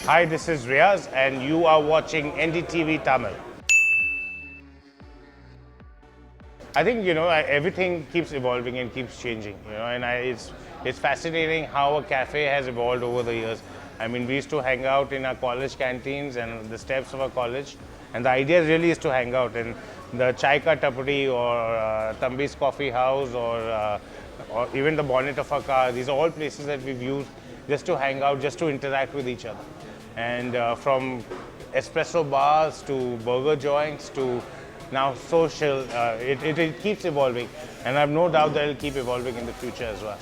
Hi, this is Riaz and you are watching NDTV Tamil. I think, everything keeps evolving and keeps changing, and it's fascinating how a cafe has evolved over the years. I mean, we used to hang out in our college canteens and the steps of our college, and the idea really is to hang out in the Chai Ka Tapdi or Tambi's Coffee House or even the bonnet of a car. These are all places that we've used just to hang out, just to interact with each other. And from espresso bars to burger joints to now social, it keeps evolving, and I have no doubt that it'll keep evolving in the future as well.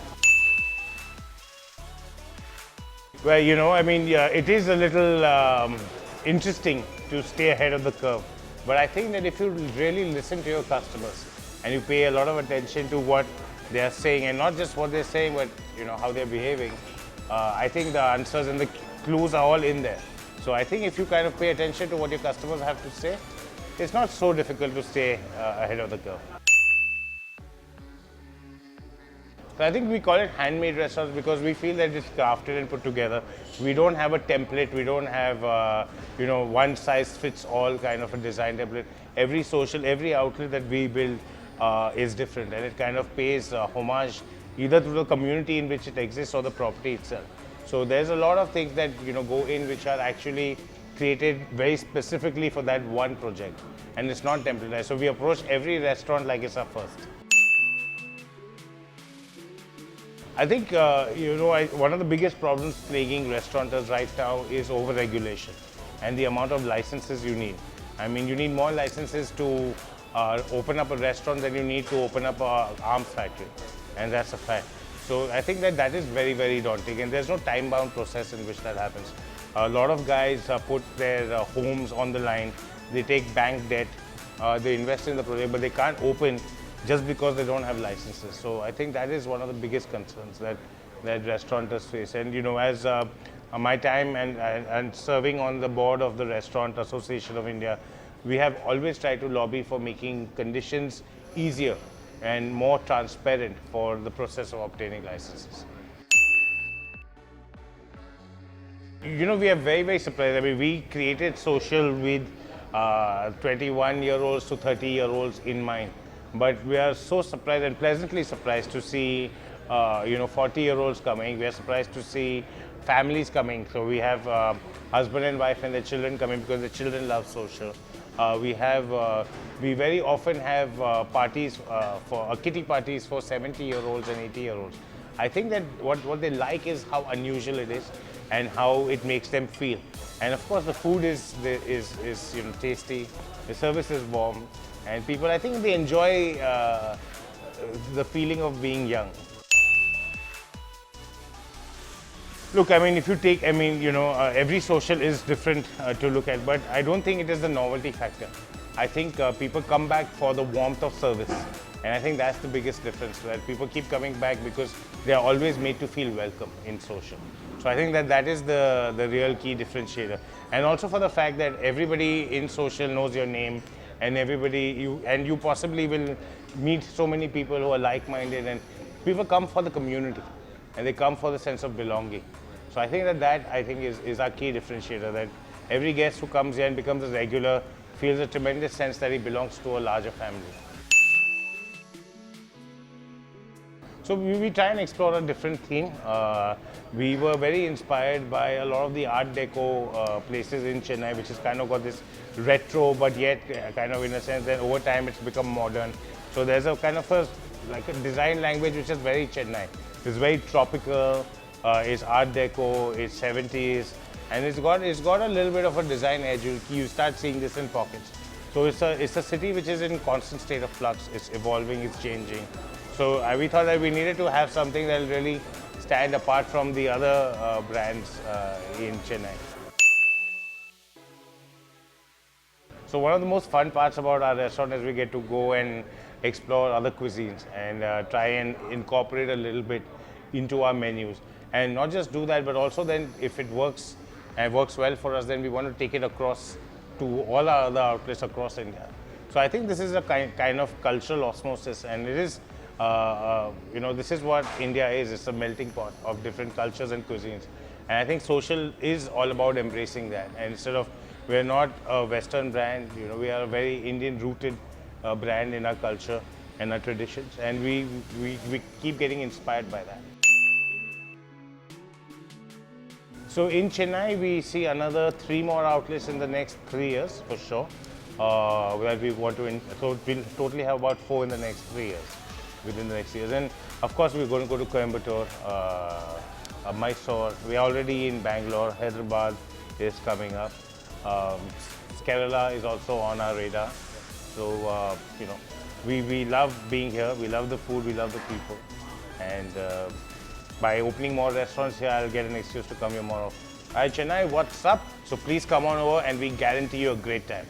Well, it is a little interesting to stay ahead of the curve, but I think that if you really listen to your customers and you pay a lot of attention to what they are saying, and not just what they're saying, but how they're behaving, I think the answers and the clues are all in there. So I think if you kind of pay attention to what your customers have to say, it's not so difficult to stay ahead of the curve. So I think we call it handmade restaurants because we feel that it's crafted and put together. We don't have a template. We don't have one size fits all kind of a design template. Every outlet that we build is different, and it kind of pays homage either to the community in which it exists or the property itself. So there's a lot of things that go in which are actually created very specifically for that one project, and it's not templarized. So we approach every restaurant like it's our first. I think one of the biggest problems plaguing restaurateurs right now is overregulation and the amount of licenses you need. I mean, you need more licenses to open up a restaurant than you need to open up an arms factory, and that's a fact. So I think that is very, very daunting, and there's no time-bound process in which that happens. A lot of guys put their homes on the line, they take bank debt, they invest in the project, but they can't open just because they don't have licenses. So I think that is one of the biggest concerns that restaurateurs face. And as my time and serving on the board of the Restaurant Association of India, we have always tried to lobby for making conditions easier and more transparent for the process of obtaining licenses. We are very, very surprised. I mean, we created social with 21-year-olds to 30-year-olds in mind. But we are so surprised and pleasantly surprised to see 40-year-olds coming. We are surprised to see families coming. So we have husband and wife and their children coming because the children love social. We very often have parties for kitty parties for 70-year-olds and 80-year-olds. I think that what they like is how unusual it is and how it makes them feel. And of course, the food is tasty, the service is warm, and people, I think they enjoy the feeling of being young. Look, I mean, if you take, every social is different to look at, but I don't think it is the novelty factor. I think people come back for the warmth of service, and I think that's the biggest difference, that people keep coming back because they are always made to feel welcome in social. So I think that is the real key differentiator, and also for the fact that everybody in social knows your name, and you possibly will meet so many people who are like-minded, and people come for the community and they come for the sense of belonging. So I think that is our key differentiator, that every guest who comes here and becomes a regular feels a tremendous sense that he belongs to a larger family. So we try and explore a different theme. We were very inspired by a lot of the Art Deco places in Chennai, which has kind of got this retro, but yet kind of in a sense that over time it's become modern. So there's a kind of a design language which is very Chennai. It's very tropical, it's Art Deco, it's 70s, and it's got a little bit of a design edge. You start seeing this in pockets. So it's a city which is in constant state of flux. It's evolving, it's changing. So we thought that we needed to have something that will really stand apart from the other brands in Chennai. So one of the most fun parts about our restaurant is we get to go and explore other cuisines and try and incorporate a little bit into our menus. And not just do that, but also then if it works and works well for us, then we want to take it across to all our other outlets across India. So I think this is a kind of cultural osmosis, and it is this is what India is. It's a melting pot of different cultures and cuisines. And I think social is all about embracing that. And instead of, we're not a Western brand, you know, we are a very Indian rooted brand in our culture and our traditions. And we keep getting inspired by that. So in Chennai, we see another 3 more outlets in the next 3 years for sure. Where we want to, so we'll totally have about 4 in the next 3 years, within the next years. And of course, we're going to go to Coimbatore, Mysore. We're already in Bangalore. Hyderabad is coming up. Kerala is also on our radar. So, you know, we love being here. We love the food. We love the people. And by opening more restaurants here, I'll get an excuse to come here more often. Hi Chennai, what's up? So please come on over and we guarantee you a great time.